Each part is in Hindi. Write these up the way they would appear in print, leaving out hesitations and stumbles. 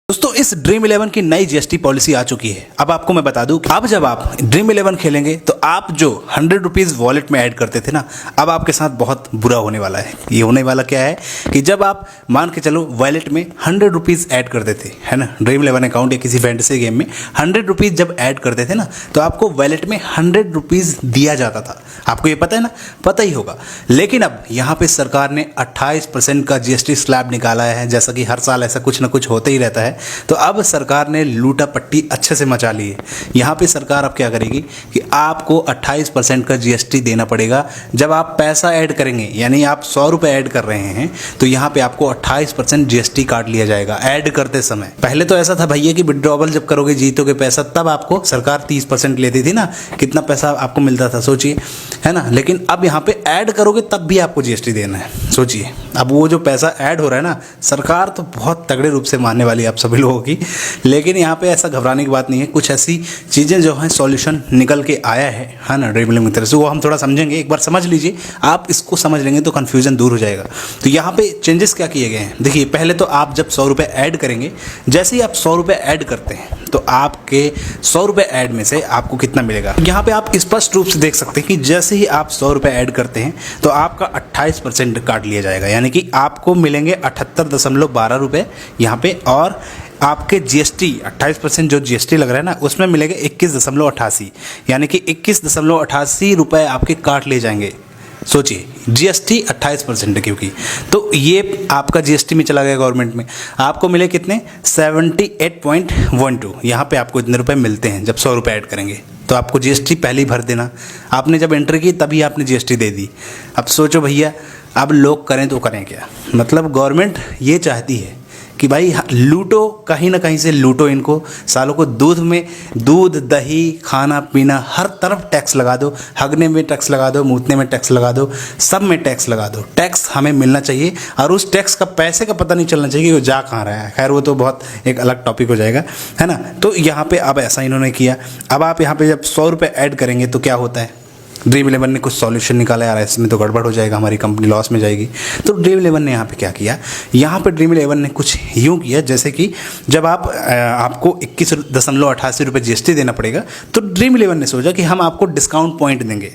दोस्तों इस ड्रीम 11 की नई जीएसटी पॉलिसी आ चुकी है। अब आपको मैं बता दूं कि अब जब आप ड्रीम 11 खेलेंगे तो आप जो 100 रुपीज़ वॉलेट में ऐड करते थे ना, अब आपके साथ बहुत बुरा होने वाला है। ये होने वाला क्या है कि जब आप मान के चलो वॉलेट में 100 रुपीज़ ऐड करते थे, है ना, ड्रीम 11 अकाउंट या किसी फैंटेसी गेम में 100 रुपीज़ जब ऐड करते थे ना, तो आपको वॉलेट में 100 रुपीज़ दिया जाता था। आपको ये पता है ना, पता ही होगा। लेकिन अब यहाँ पे सरकार ने 28% का जीएसटी स्लैब निकाला है। जैसा कि हर साल ऐसा कुछ ना कुछ होता ही रहता है, तो अब सरकार ने लूटा पट्टी अच्छे से मचा ली है। यहाँ पे सरकार अब क्या करेगी कि आपको 28% का जीएसटी देना पड़ेगा जब आप पैसा ऐड करेंगे। यानी आप 100 रुपये ऐड कर रहे हैं तो यहाँ पे आपको 28% जीएसटी काट लिया जाएगा ऐड करते समय। पहले तो ऐसा था भैया कि विड्रॉवल जब करोगे जीतोगे पैसा, तब आपको सरकार 30% लेती थी ना, कितना पैसा आपको मिलता था सोचिए, है ना। लेकिन अब यहाँ पे ऐड करोगे तब भी आपको जीएसटी देना है। सोचिए अब वो जो पैसा ऐड हो रहा है ना, सरकार तो बहुत तगड़े रूप से मानने वाली है आप सभी लोगों की। लेकिन यहाँ पे ऐसा घबराने की बात नहीं है। कुछ ऐसी चीज़ें जो हैं सॉल्यूशन निकल के आया है ना ड्रीम 11 की तरफ से, वो हम थोड़ा समझेंगे। एक बार समझ लीजिए, आप इसको समझ लेंगे तो कन्फ्यूजन दूर हो जाएगा। तो यहाँ पे चेंजेस क्या किए गए हैं, देखिए। पहले तो आप जब 100 रुपये ऐड करेंगे, जैसे ही आप 100 रुपये ऐड करते हैं तो आपके 100 रुपये ऐड में से आपको कितना मिलेगा, यहाँ पे आप स्पष्ट रूप से देख सकते हैं कि जैसे ही आप 100 रुपये ऐड करते हैं तो आपका 28% काट लिया जाएगा। यानी कि आपको मिलेंगे 78.12 रुपये यहाँ पे, और आपके जीएसटी 28% जो जीएसटी लग रहा है ना, उसमें मिलेगा 21.88, यानी कि 21.88 रुपये आपके काट लिए जाएंगे। सोचिए जीएसटी 28% है क्योंकि, तो ये आपका जीएसटी में चला गया गवर्नमेंट में। आपको मिले कितने 78.12, यहाँ पे आपको इतने रुपए मिलते हैं जब 100 रुपये ऐड करेंगे। तो आपको जीएसटी पहले ही भर देना। आपने जब एंट्री की तभी आपने जीएसटी दे दी। अब सोचो भैया, अब लोग करें तो करें क्या। मतलब गवर्नमेंट ये चाहती है कि भाई लूटो, कहीं ना कहीं से लूटो इनको सालों को। दूध दही खाना पीना हर तरफ टैक्स लगा दो, हगने में टैक्स लगा दो, मूतने में टैक्स लगा दो, सब में टैक्स लगा दो। टैक्स हमें मिलना चाहिए और उस टैक्स का पैसे का पता नहीं चलना चाहिए कि वो जा कहाँ रहा है। खैर वो तो बहुत एक अलग टॉपिक हो जाएगा, है ना। तो यहाँ पे अब ऐसा इन्होंने किया। अब आप यहाँ पे जब 100 रुपये ऐड करेंगे तो क्या होता है, ड्रीम 11 ने कुछ सॉल्यूशन निकाला यार, इसमें तो गड़बड़ हो जाएगा, हमारी कंपनी लॉस में जाएगी। तो ड्रीम 11 ने यहाँ पे क्या किया, यहाँ पे ड्रीम 11 ने कुछ यूँ किया जैसे कि जब आपको 21.88 रुपये जीएसटी देना पड़ेगा, तो ड्रीम 11 ने सोचा कि हम आपको डिस्काउंट पॉइंट देंगे।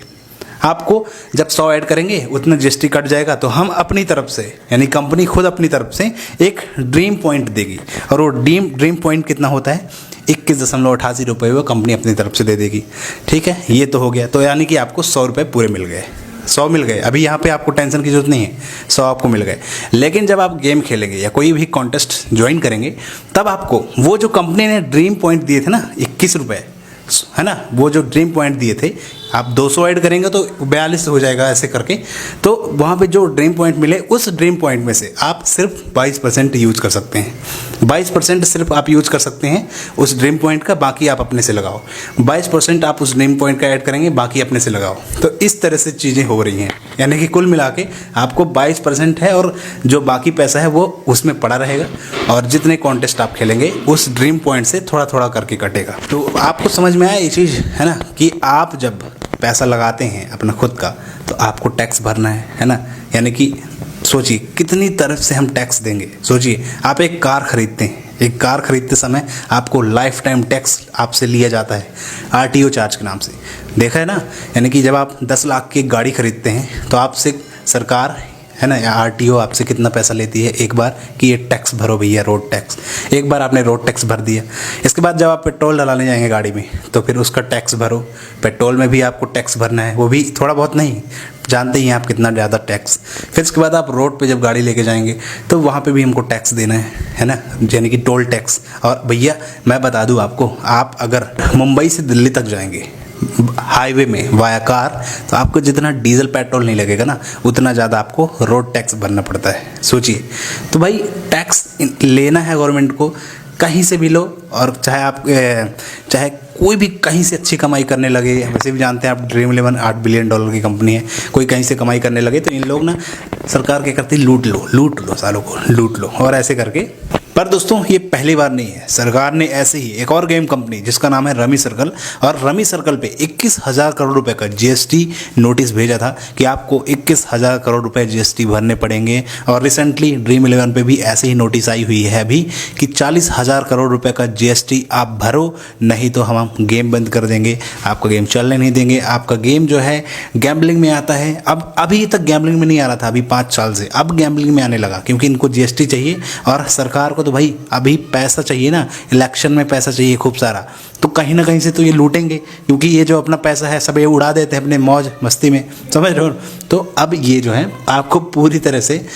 आपको जब 100 ऐड करेंगे उतना जीएसटी कट जाएगा, तो हम अपनी तरफ से, यानी कंपनी खुद अपनी तरफ से एक ड्रीम पॉइंट देगी। और वो ड्रीम पॉइंट कितना होता है, 21.88 रुपये वो कंपनी अपनी तरफ से दे देगी। ठीक है, ये तो हो गया। तो यानी कि आपको 100 रुपये पूरे मिल गए, 100 मिल गए। अभी यहाँ पे आपको टेंशन की जरूरत नहीं है, 100 आपको मिल गए। लेकिन जब आप गेम खेलेंगे या कोई भी कॉन्टेस्ट ज्वाइन करेंगे, तब आपको वो जो कंपनी ने ड्रीम पॉइंट दिए थे ना 21 रुपये, है ना, वो जो ड्रीम पॉइंट दिए थे, आप 200 ऐड करेंगे तो 42 हो जाएगा ऐसे करके। तो वहाँ पे जो ड्रीम पॉइंट मिले, उस ड्रीम पॉइंट में से आप सिर्फ 22% यूज कर सकते हैं। 22% सिर्फ आप यूज कर सकते हैं उस ड्रीम पॉइंट का, बाकी आप अपने से लगाओ। 22% आप उस ड्रीम पॉइंट का ऐड करेंगे, बाकी अपने से लगाओ। तो इस तरह से चीज़ें हो रही हैं, यानी कि कुल मिला के आपको 22% है और जो बाकी पैसा है वो उसमें पड़ा रहेगा, और जितने कॉन्टेस्ट आप खेलेंगे उस ड्रीम पॉइंट से थोड़ा थोड़ा करके कटेगा। तो आपको समझ में आया ये चीज़, है ना, कि आप जब पैसा लगाते हैं अपना खुद का तो आपको टैक्स भरना है ना। यानी कि सोचिए कितनी तरफ से हम टैक्स देंगे। सोचिए आप एक कार खरीदते हैं, एक कार खरीदते समय आपको लाइफ टाइम टैक्स आपसे लिया जाता है आरटीओ चार्ज के नाम से, देखा है ना। यानी कि जब आप 10 लाख की गाड़ी खरीदते हैं तो आपसे सरकार, है ना, या आरटीओ आपसे कितना पैसा लेती है एक बार, कि ये टैक्स भरो भैया, रोड टैक्स। एक बार आपने रोड टैक्स भर दिया, इसके बाद जब आप पेट्रोल डलाने जाएंगे गाड़ी में तो फिर उसका टैक्स भरो। पेट्रोल में भी आपको टैक्स भरना है, वो भी थोड़ा बहुत नहीं, जानते ही हैं आप कितना ज़्यादा टैक्स। फिर उसके बाद आप रोड पे जब गाड़ी लेके जाएंगे तो वहाँ पे भी हमको टैक्स देना है ना, यानी कि टोल टैक्स। और भैया मैं बता दूँ आपको, आप अगर मुंबई से दिल्ली तक जाएंगे हाईवे में वाया कार, तो आपको जितना डीजल पेट्रोल नहीं लगेगा ना, उतना ज़्यादा आपको रोड टैक्स भरना पड़ता है। सोचिए, तो भाई टैक्स लेना है गवर्नमेंट को, कहीं से भी लो। और चाहे कोई भी कहीं से अच्छी कमाई करने लगे, वैसे भी जानते हैं आप ड्रीम 11 $8 बिलियन की कंपनी है, कोई कहीं से कमाई करने लगे तो इन लोग ना सरकार क्या करती है, लूट लो सालों को, लूट लो, और ऐसे करके। पर दोस्तों ये पहली बार नहीं है, सरकार ने ऐसे ही एक और गेम कंपनी जिसका नाम है रमी सर्कल, और रमी सर्कल पे 21,000 करोड़ रुपए का जीएसटी नोटिस भेजा था कि आपको 21,000 करोड़ रुपए जीएसटी भरने पड़ेंगे। और रिसेंटली ड्रीम 11 पे भी ऐसे ही नोटिस आई हुई है अभी कि 40,000 करोड़ रुपए का जीएसटी आप भरो, नहीं तो हम गेम बंद कर देंगे, आपका गेम चलने नहीं देंगे। आपका गेम जो है गैम्बलिंग में आता है, अब अभी तक गैम्बलिंग में नहीं आ रहा था, अभी 5 साल से अब गैम्बलिंग में आने लगा, क्योंकि इनको जीएसटी चाहिए और सरकार को तो भाई अभी पैसा चाहिए ना, इलेक्शन में पैसा चाहिए खूब सारा, तो कहीं ना कहीं से तो ये लूटेंगे, क्योंकि ये जो अपना पैसा है सब ये उड़ा देते हैं अपने मौज मस्ती में, समझ रहे हो। तो अब ये जो है आपको पूरी तरह से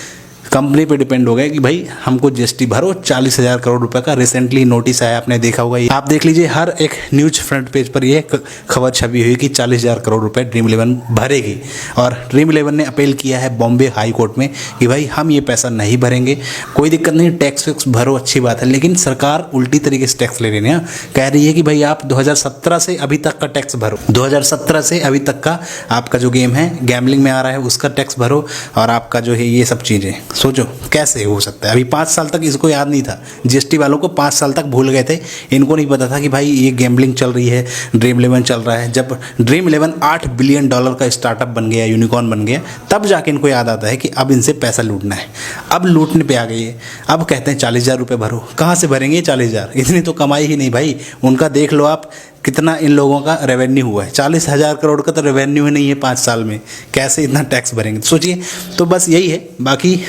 कंपनी पे डिपेंड हो गया कि भाई हमको जीएसटी भरो 40,000 करोड़ रुपए का। रिसेंटली नोटिस आया, आपने देखा होगा, आप देख लीजिए हर एक न्यूज फ्रंट पेज पर ये खबर छपी हुई कि 40,000 करोड़ रुपए ड्रीम 11 भरेगी। और ड्रीम 11 ने अपील किया है बॉम्बे हाई कोर्ट में कि भाई हम ये पैसा नहीं भरेंगे, कोई दिक्कत नहीं, टैक्स वैक्स भरो, अच्छी बात है, लेकिन सरकार उल्टी तरीके से टैक्स ले रही है, कह रही है कि भाई आप 2017 से अभी तक का टैक्स भरो, 2017 से अभी तक का आपका जो गेम है गैम्बलिंग में आ रहा है उसका टैक्स भरो, और आपका जो है ये सब चीज़ें सोचो कैसे हो सकता है। अभी 5 साल तक इसको याद नहीं था, जीएसटी वालों को 5 साल तक भूल गए थे, इनको नहीं पता था कि भाई ये गैम्बलिंग चल रही है, ड्रीम 11 चल रहा है। जब ड्रीम 11 $8 बिलियन का स्टार्टअप बन गया, यूनिकॉर्न बन गया, तब जाके इनको याद आता है कि अब इनसे पैसा लूटना है। अब लूटने पे आ गई है, अब कहते हैं 40,000 रुपये भरो। कहाँ से भरेंगे 40,000? इतनी तो कमाई ही नहीं भाई, उनका देख लो आप कितना इन लोगों का रेवेन्यू हुआ है, 40,000 करोड़ का तो रेवेन्यू ही नहीं है 5 साल में, कैसे इतना टैक्स भरेंगे सोचिए। तो बस यही है, बाकी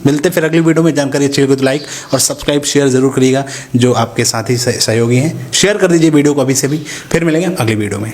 मिलते फिर अगली वीडियो में। जानकारी अच्छी लगी तो लाइक और सब्सक्राइब शेयर जरूर करिएगा, जो आपके साथी सहयोगी हैं शेयर कर दीजिए वीडियो को अभी से भी। फिर मिलेंगे अगली वीडियो में।